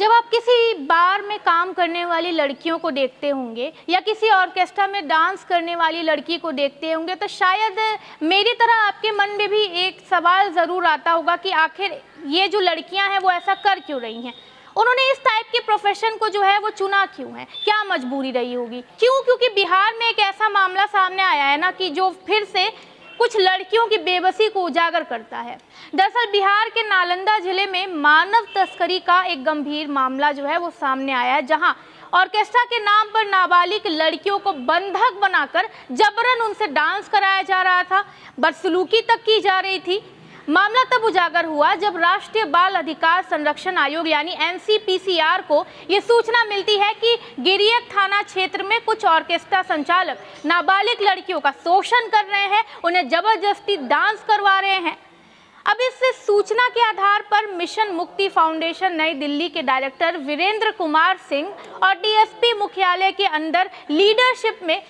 जब आप किसी बार में काम करने वाली लड़कियों को देखते होंगे या किसी ऑर्केस्ट्रा में डांस करने वाली लड़की को देखते होंगे तो शायद मेरी तरह आपके मन में भी एक सवाल ज़रूर आता होगा कि आखिर ये जो लड़कियां हैं वो ऐसा कर क्यों रही हैं, उन्होंने इस टाइप के प्रोफेशन को जो है वो चुना क्यों है, क्या मजबूरी रही होगी, क्यों? क्योंकि बिहार में एक ऐसा मामला सामने आया है ना कि जो फिर से कुछ लड़कियों की बेबसी को उजागर करता है। दरअसल बिहार के नालंदा जिले में मानव तस्करी का एक गंभीर मामला जो है वो सामने आया है, जहां ऑर्केस्ट्रा के नाम पर नाबालिग लड़कियों को बंधक बनाकर जबरन उनसे डांस कराया जा रहा था, बदसलूकी तक की जा रही थी। मामला तब उजागर हुआ जब राष्ट्रीय बाल अधिकार संरक्षण आयोग यानी एनसीपीसीआर को ये सूचना मिलती है कि गिरियक थाना क्षेत्र में कुछ ऑर्केस्ट्रा संचालक नाबालिग लड़कियों का शोषण कर रहे हैं, उन्हें जबरदस्ती डांस करवा रहे हैं। अब इस सूचना के आधार पर मिशन मुक्ति फाउंडेशन नई दिल्ली के डायरेक्टर वीरेंद्र कुमार सिंह और डीएसपी मुख्यालय के अंदर लीडरशिप में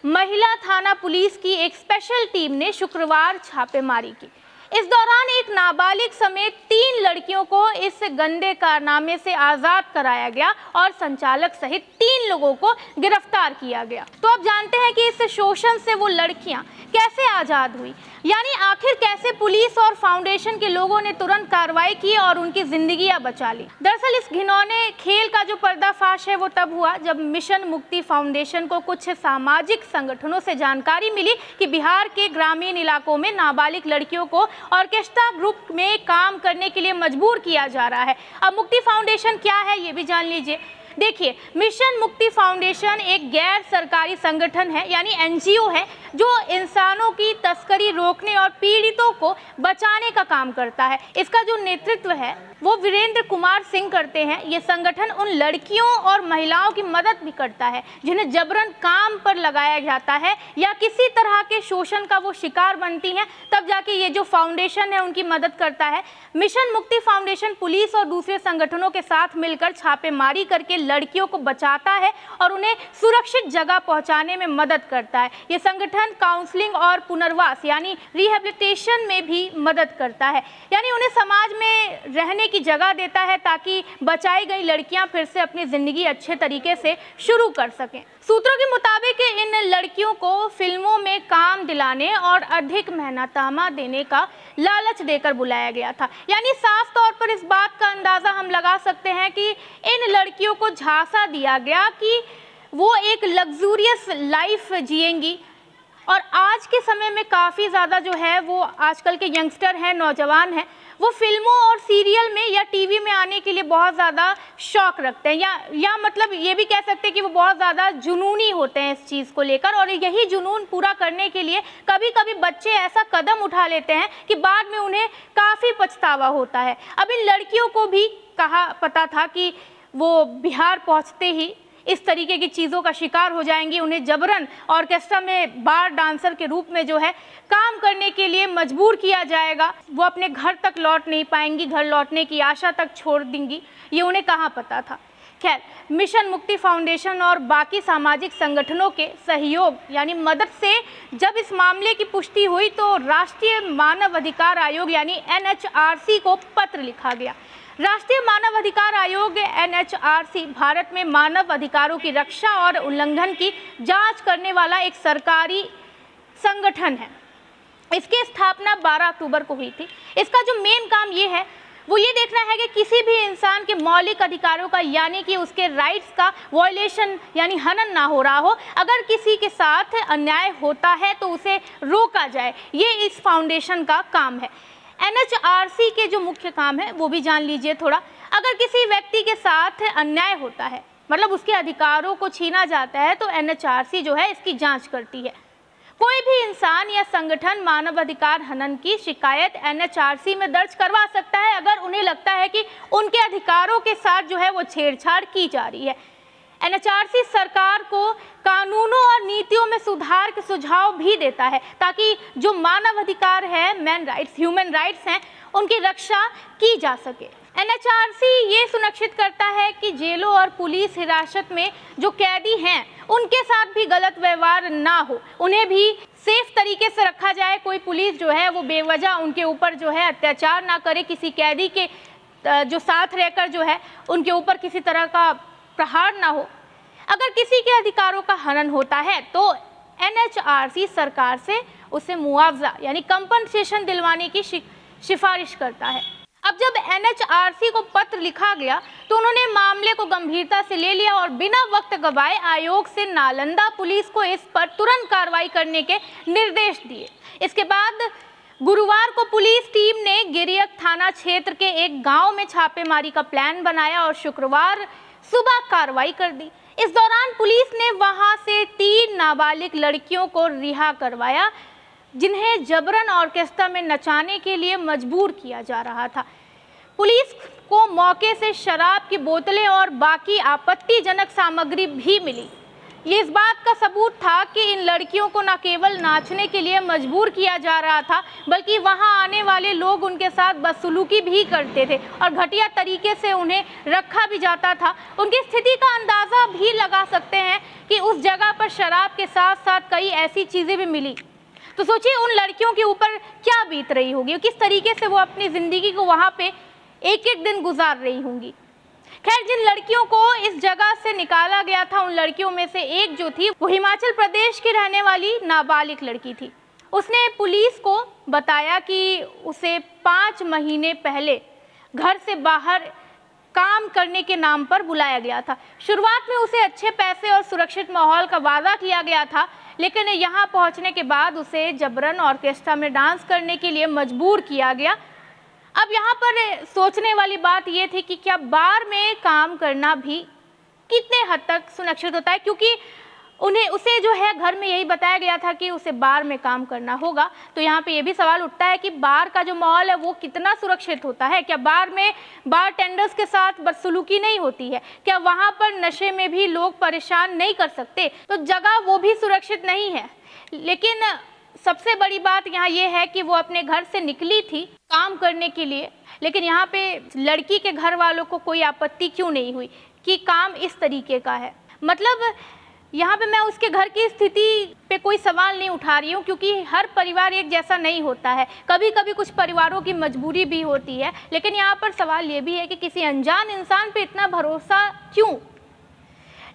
महिला थाना पुलिस की एक स्पेशल टीम ने शुक्रवार छापेमारी की। इस दौरान एक नाबालिग समेत 3 लड़कियों को इस गंदे कारनामे से आज़ाद कराया गया और संचालक सहित 3 लोगों को गिरफ्तार किया गया। तो अब जानते हैं कि इस शोषण से वो लड़कियां कैसे आज़ाद हुई, यानी आखिर कैसे पुलिस और फाउंडेशन के लोगों ने तुरंत कार्रवाई की और उनकी जिंदगियां बचा ली। दरअसल इस घिनौने खेल का जो पर्दाफाश है वो तब हुआ जब मिशन मुक्ति फाउंडेशन को कुछ सामाजिक संगठनों से जानकारी मिली कि बिहार के ग्रामीण इलाकों में नाबालिग लड़कियों को ऑर्केस्ट्रा ग्रुप में काम करने के लिए मजबूर किया जा रहा है। अब मुक्ति फाउंडेशन क्या है ये भी जान लीजिए। देखिए, मिशन मुक्ति फाउंडेशन एक गैर सरकारी संगठन है, यानी एनजीओ है, जो इंसानों की तस्करी रोकने और पीड़ितों को बचाने का काम करता है। इसका जो नेतृत्व है वो वीरेंद्र कुमार सिंह करते हैं। ये संगठन उन लड़कियों और महिलाओं की मदद भी करता है जिन्हें जबरन काम पर लगाया जाता है या किसी तरह के शोषण का वो शिकार बनती हैं, तब जाके ये जो फाउंडेशन है उनकी मदद करता है। मिशन मुक्ति फाउंडेशन पुलिस और दूसरे संगठनों के साथ मिलकर छापेमारी करके लड़कियों को बचाता है और उन्हें सुरक्षित जगह पहुंचाने में मदद करता है। ये संगठन काउंसलिंग और पुनर्वास यानी रिहेबिलिटेशन में भी मदद करता है, यानी उन्हें समाज में रहने की जगह देता है ताकि बचाई गई लड़कियां फिर से अपनी जिंदगी अच्छे तरीके से शुरू कर सकें। सूत्रों के मुताबिक इन लड़कियों को फिल्मों में काम दिलाने और अधिक मेहनताना देने का लालच देकर बुलाया गया था, यानी साफ तौर पर इस बात का अंदाज़ा हम लगा सकते हैं कि इन लड़कियों को झांसा दिया गया कि वो एक लग्जूरियस लाइफ जिएंगी। और आज के समय में काफ़ी ज़्यादा जो है वो आजकल के यंगस्टर हैं, नौजवान हैं, वो फिल्मों और सीरियल में या टीवी में आने के लिए बहुत ज़्यादा शौक़ रखते हैं, या मतलब ये भी कह सकते हैं कि वो बहुत ज़्यादा जुनूनी होते हैं इस चीज़ को लेकर, और यही जुनून पूरा करने के लिए कभी कभी बच्चे ऐसा कदम उठा लेते हैं कि बाद में उन्हें काफ़ी पछतावा होता है। अब इन लड़कियों को भी कहा पता था कि वो बिहार पहुँचते ही इस तरीके की चीज़ों का शिकार हो जाएंगी, उन्हें जबरन ऑर्केस्ट्रा में बार डांसर के रूप में जो है काम करने के लिए मजबूर किया जाएगा, वो अपने घर तक लौट नहीं पाएंगी, घर लौटने की आशा तक छोड़ देंगी, ये उन्हें कहाँ पता था। खैर, मिशन मुक्ति फाउंडेशन और बाकी सामाजिक संगठनों के सहयोग यानी मदद से जब इस मामले की पुष्टि हुई तो राष्ट्रीय मानव अधिकार आयोग यानी एनएचआरसी को पत्र लिखा गया। राष्ट्रीय मानव अधिकार आयोग एनएचआरसी भारत में मानव अधिकारों की रक्षा और उल्लंघन की जांच करने वाला एक सरकारी संगठन है। इसकी स्थापना 12 अक्टूबर को हुई थी। इसका जो मेन काम ये है वो ये देखना है कि किसी भी इंसान के मौलिक अधिकारों का यानी कि उसके राइट्स का वॉयलेशन यानी हनन ना हो रहा हो। अगर किसी के साथ अन्याय होता है तो उसे रोका जाए, ये इस फाउंडेशन का काम है। एनएचआरसी के जो मुख्य काम है वो भी जान लीजिए थोड़ा। अगर किसी व्यक्ति के साथ अन्याय होता है, मतलब उसके अधिकारों को छीना जाता है, तो एनएचआरसी जो है इसकी जांच करती है। कोई भी इंसान या संगठन मानव अधिकार हनन की शिकायत एनएचआरसी में दर्ज करवा सकता है अगर उन्हें लगता है कि उनके अधिकारों के साथ जो है वो छेड़छाड़ की जा रही है। एनएचआरसी सरकार को कानूनों और नीतियों में सुधार के सुझाव भी देता है ताकि जो मानव अधिकार है, मैन राइट्स, ह्यूमन राइट्स हैं, उनकी रक्षा की जा सके। एनएचआरसी ये सुनिश्चित करता है कि जेलों और पुलिस हिरासत में जो कैदी हैं उनके साथ भी गलत व्यवहार ना हो, उन्हें भी सेफ तरीके से रखा जाए। कोई पुलिस जो है वो बेवजह उनके ऊपर जो है अत्याचार ना करे, किसी कैदी के जो साथ रहकर जो है उनके ऊपर किसी तरह का प्रहार ना हो। अगर किसी के अधिकारों का हनन होता है तो एनएचआरसी सरकार से उसे मुआवजा यानी कंपनसेशन दिलवाने की सिफारिश करता है। अब जब एनएचआरसी को पत्र लिखा गया तो उन्होंने मामले को गंभीरता से ले लिया और बिना वक्त गवाए आयोग से नालंदा पुलिस को इस पर तुरंत कार्रवाई करने के निर्देश दिए। इसके बाद गुरुवार को पुलिस टीम ने गिरियक थाना क्षेत्र के एक गांव में छापेमारी का प्लान बनाया और शुक्रवार सुबह कार्रवाई कर दी। इस दौरान पुलिस ने वहां से 3 नाबालिग लड़कियों को रिहा करवाया जिन्हें जबरन ऑर्केस्ट्रा में नचाने के लिए मजबूर किया जा रहा था। पुलिस को मौके से शराब की बोतलें और बाकी आपत्तिजनक सामग्री भी मिली। ये इस बात का सबूत था कि इन लड़कियों को न केवल नाचने के लिए मजबूर किया जा रहा था बल्कि वहां आने वाले लोग उनके साथ बदसलूकी भी करते थे और घटिया तरीके से उन्हें रखा भी जाता था। उनकी स्थिति का अंदाज़ा भी लगा सकते हैं कि उस जगह पर शराब के साथ साथ कई ऐसी चीज़ें भी मिली। तो सोचिए उन लड़कियों के ऊपर क्या बीत रही होगी, किस तरीके से वो अपनी ज़िंदगी को वहाँ पे एक एक दिन गुजार रही होंगी। खैर, जिन लड़कियों को इस जगह से निकाला गया था उन लड़कियों में से एक जो थी वो हिमाचल प्रदेश की रहने वाली नाबालिग लड़की थी। उसने पुलिस को बताया कि उसे 5 महीने पहले घर से बाहर काम करने के नाम पर बुलाया गया था। शुरुआत में उसे अच्छे पैसे और सुरक्षित माहौल का वादा किया गया था, लेकिन यहाँ पहुँचने के बाद उसे जबरन ऑर्केस्ट्रा में डांस करने के लिए मजबूर किया गया। अब यहाँ पर सोचने वाली बात ये थी कि क्या बार में काम करना भी कितने हद तक सुरक्षित होता है, क्योंकि उसे जो है घर में यही बताया गया था कि उसे बार में काम करना होगा। तो यहाँ पे ये भी सवाल उठता है कि बार का जो माहौल है वो कितना सुरक्षित होता है। क्या बार में बार टेंडर्स के साथ बदसलूकी नहीं होती है? क्या वहाँ पर नशे में भी लोग परेशान नहीं कर सकते? तो जगह वो भी सुरक्षित नहीं है। लेकिन सबसे बड़ी बात यहाँ ये है कि वो अपने घर से निकली थी काम करने के लिए, लेकिन यहाँ पे लड़की के घर वालों को कोई आपत्ति क्यों नहीं हुई कि काम इस तरीके का है। मतलब यहाँ पे मैं उसके घर की स्थिति पे कोई सवाल नहीं उठा रही हूँ, क्योंकि हर परिवार एक जैसा नहीं होता है। कभी कभी कुछ परिवारों की मजबूरी भी होती है, लेकिन यहाँ पर सवाल ये भी है कि किसी अनजान इंसान पे इतना भरोसा क्यों।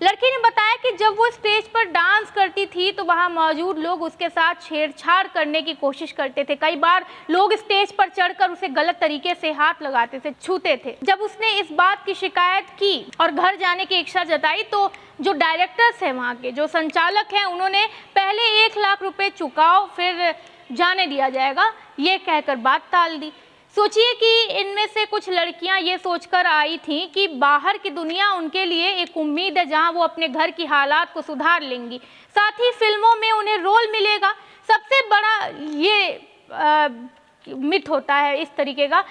लड़की ने बताया कि जब वो स्टेज पर डांस करती थी तो वहाँ मौजूद लोग उसके साथ छेड़छाड़ करने की कोशिश करते थे। कई बार लोग स्टेज पर चढ़कर उसे गलत तरीके से हाथ लगाते थे, छूते थे। जब उसने इस बात की शिकायत की और घर जाने की इच्छा जताई तो जो डायरेक्टर्स हैं वहाँ के, जो संचालक हैं, उन्होंने पहले 1 लाख रुपए चुकाओ फिर जाने दिया जाएगा, ये कहकर बात टाल दी। सोचिए कि इनमें से कुछ लड़कियां ये सोचकर आई थीं कि बाहर की दुनिया उनके लिए एक उम्मीद है जहां वो अपने घर की हालात को सुधार लेंगी, साथ ही फिल्मों में उन्हें रोल मिलेगा। सबसे बड़ा ये मिथ होता है इस तरीके का,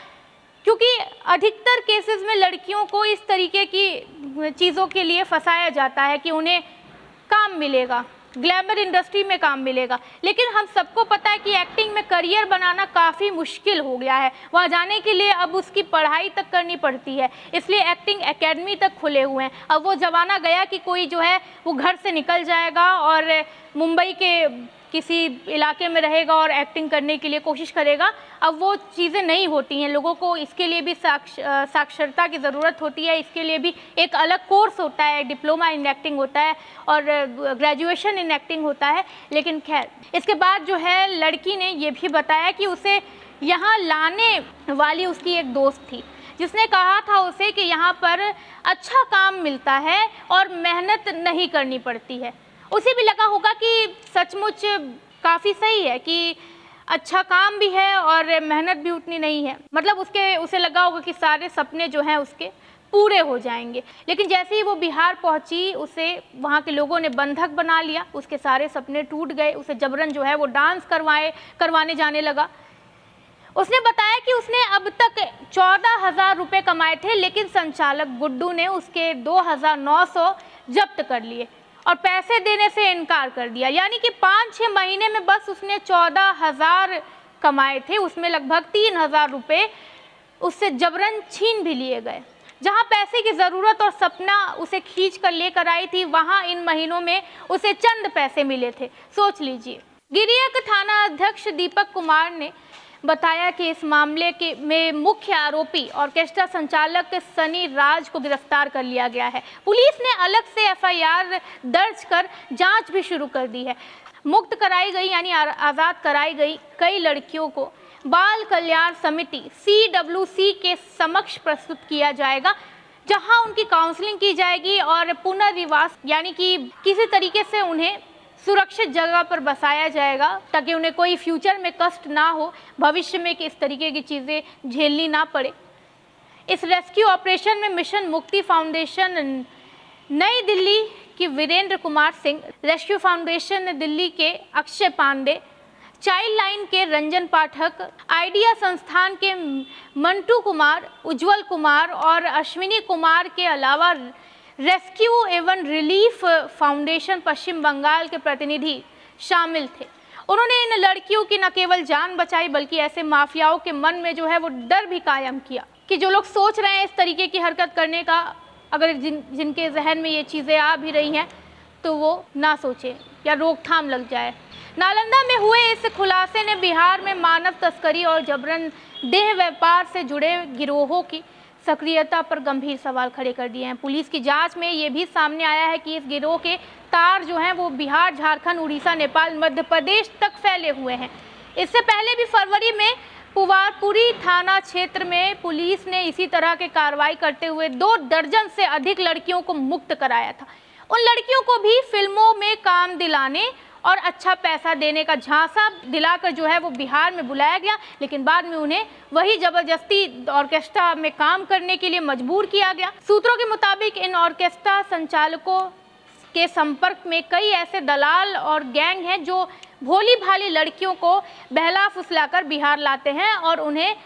क्योंकि अधिकतर केसेस में लड़कियों को इस तरीके की चीज़ों के लिए फंसाया जाता है कि उन्हें काम मिलेगा, ग्लैमर इंडस्ट्री में काम मिलेगा। लेकिन हम सबको पता है कि एक्टिंग में करियर बनाना काफ़ी मुश्किल हो गया है। वहाँ जाने के लिए अब उसकी पढ़ाई तक करनी पड़ती है, इसलिए एक्टिंग एकेडमी तक खुले हुए हैं। अब वो ज़माना गया कि कोई जो है वो घर से निकल जाएगा और मुंबई के किसी इलाके में रहेगा और एक्टिंग करने के लिए कोशिश करेगा। अब वो चीज़ें नहीं होती हैं। लोगों को इसके लिए भी साक्षरता की ज़रूरत होती है, इसके लिए भी एक अलग कोर्स होता है, डिप्लोमा इन एक्टिंग होता है और ग्रेजुएशन इन एक्टिंग होता है। लेकिन खैर, इसके बाद जो है लड़की ने ये भी बताया कि उसे यहाँ लाने वाली उसकी एक दोस्त थी, जिसने कहा था उसे कि यहाँ पर अच्छा काम मिलता है और मेहनत नहीं करनी पड़ती है। उसे भी लगा होगा कि सचमुच काफ़ी सही है कि अच्छा काम भी है और मेहनत भी उतनी नहीं है। मतलब उसे लगा होगा कि सारे सपने जो हैं उसके पूरे हो जाएंगे। लेकिन जैसे ही वो बिहार पहुंची, उसे वहाँ के लोगों ने बंधक बना लिया, उसके सारे सपने टूट गए। उसे जबरन जो है वो डांस करवाने जाने लगा। उसने बताया कि उसने अब तक 14,000 रुपये कमाए थे, लेकिन संचालक गुड्डू ने उसके 2,900 जब्त कर लिए और पैसे देने से इनकार कर दिया। यानी कि 5-6 महीने में बस उसने 14,000 कमाए थे, उसमें लगभग 3,000 रुपये उससे जबरन छीन भी लिए गए। जहां पैसे की ज़रूरत और सपना उसे खींच कर लेकर आई थी, वहां इन महीनों में उसे चंद पैसे मिले थे। सोच लीजिए। गिरियक थाना अध्यक्ष दीपक कुमार ने बताया कि इस मामले के में मुख्य आरोपी ऑर्केस्ट्रा संचालक सनी राज को गिरफ्तार कर लिया गया है। पुलिस ने अलग से एफआईआर दर्ज कर जांच भी शुरू कर दी है। मुक्त कराई गई यानी आज़ाद कराई गई कई लड़कियों को बाल कल्याण समिति CWC के समक्ष प्रस्तुत किया जाएगा, जहां उनकी काउंसलिंग की जाएगी और पुनर्विवास यानी कि किसी तरीके से उन्हें सुरक्षित जगह पर बसाया जाएगा ताकि उन्हें कोई फ्यूचर में कष्ट ना हो, भविष्य में कि इस तरीके की चीज़ें झेलनी ना पड़े। इस रेस्क्यू ऑपरेशन में मिशन मुक्ति फाउंडेशन नई दिल्ली की वीरेंद्र कुमार सिंह, रेस्क्यू फाउंडेशन दिल्ली के अक्षय पांडे, चाइल्ड लाइन के रंजन पाठक, आइडिया संस्थान के मंटू कुमार, उज्जवल कुमार और अश्विनी कुमार के अलावा रेस्क्यू एवं रिलीफ फाउंडेशन पश्चिम बंगाल के प्रतिनिधि शामिल थे। उन्होंने इन लड़कियों की न केवल जान बचाई बल्कि ऐसे माफियाओं के मन में जो है वो डर भी कायम किया कि जो लोग सोच रहे हैं इस तरीके की हरकत करने का, अगर जिनके जहन में ये चीज़ें आ भी रही हैं तो वो ना सोचें या रोकथाम लग जाए। नालंदा में हुए इस खुलासे ने बिहार में मानव तस्करी और जबरन देह व्यापार से जुड़े गिरोहों की सक्रियता पर गंभीर सवाल खड़े कर दिए हैं। पुलिस की जांच में ये भी सामने आया है कि इस गिरोह के तार जो हैं वो बिहार, झारखंड, उड़ीसा, नेपाल, मध्य प्रदेश तक फैले हुए हैं। इससे पहले भी फरवरी में पुवारपुरी थाना क्षेत्र में पुलिस ने इसी तरह के कार्रवाई करते हुए 2 दर्जन से अधिक लड़कियों को मुक्त कराया था। उन लड़कियों को भी फिल्मों में काम दिलाने और अच्छा पैसा देने का झांसा दिलाकर जो है वो बिहार में बुलाया गया, लेकिन बाद में उन्हें वही जबरदस्ती ऑर्केस्ट्रा में काम करने के लिए मजबूर किया गया। सूत्रों के मुताबिक इन ऑर्केस्ट्रा संचालकों के संपर्क में कई ऐसे दलाल और गैंग हैं जो भोली भाली लड़कियों को बहला फुसलाकर बिहार लाते हैं और उन्हें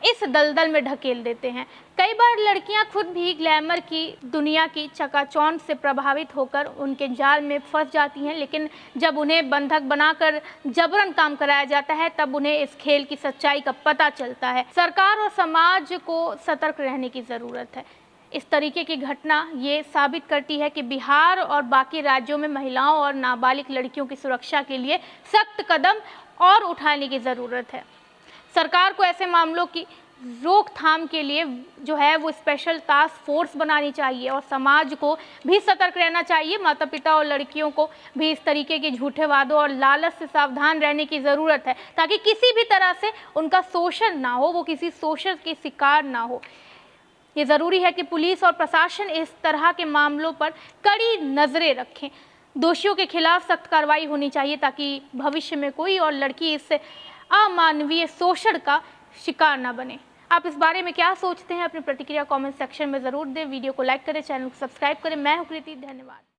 इस दलदल में ढकेल देते हैं। कई बार लड़कियां खुद भी ग्लैमर की दुनिया की चकाचौंध से प्रभावित होकर उनके जाल में फंस जाती हैं, लेकिन जब उन्हें बंधक बनाकर जबरन काम कराया जाता है तब उन्हें इस खेल की सच्चाई का पता चलता है। सरकार और समाज को सतर्क रहने की ज़रूरत है। इस तरीके की घटना ये साबित करती है कि बिहार और बाकी राज्यों में महिलाओं और नाबालिग लड़कियों की सुरक्षा के लिए सख्त कदम और उठाने की ज़रूरत है। सरकार को ऐसे मामलों की रोकथाम के लिए जो है वो स्पेशल टास्क फोर्स बनानी चाहिए और समाज को भी सतर्क रहना चाहिए। माता पिता और लड़कियों को भी इस तरीके के झूठे वादों और लालच से सावधान रहने की ज़रूरत है ताकि किसी भी तरह से उनका शोषण ना हो, वो किसी शोषण के शिकार ना हो। ये ज़रूरी है कि पुलिस और प्रशासन इस तरह के मामलों पर कड़ी नज़रें रखें। दोषियों के खिलाफ सख्त कार्रवाई होनी चाहिए ताकि भविष्य में कोई और लड़की इस अमानवीय शोषण का शिकार ना बने। आप इस बारे में क्या सोचते हैं? अपनी प्रतिक्रिया कमेंट सेक्शन में ज़रूर दें। वीडियो को लाइक करें, चैनल को सब्सक्राइब करें। मैं हूं कृति, धन्यवाद।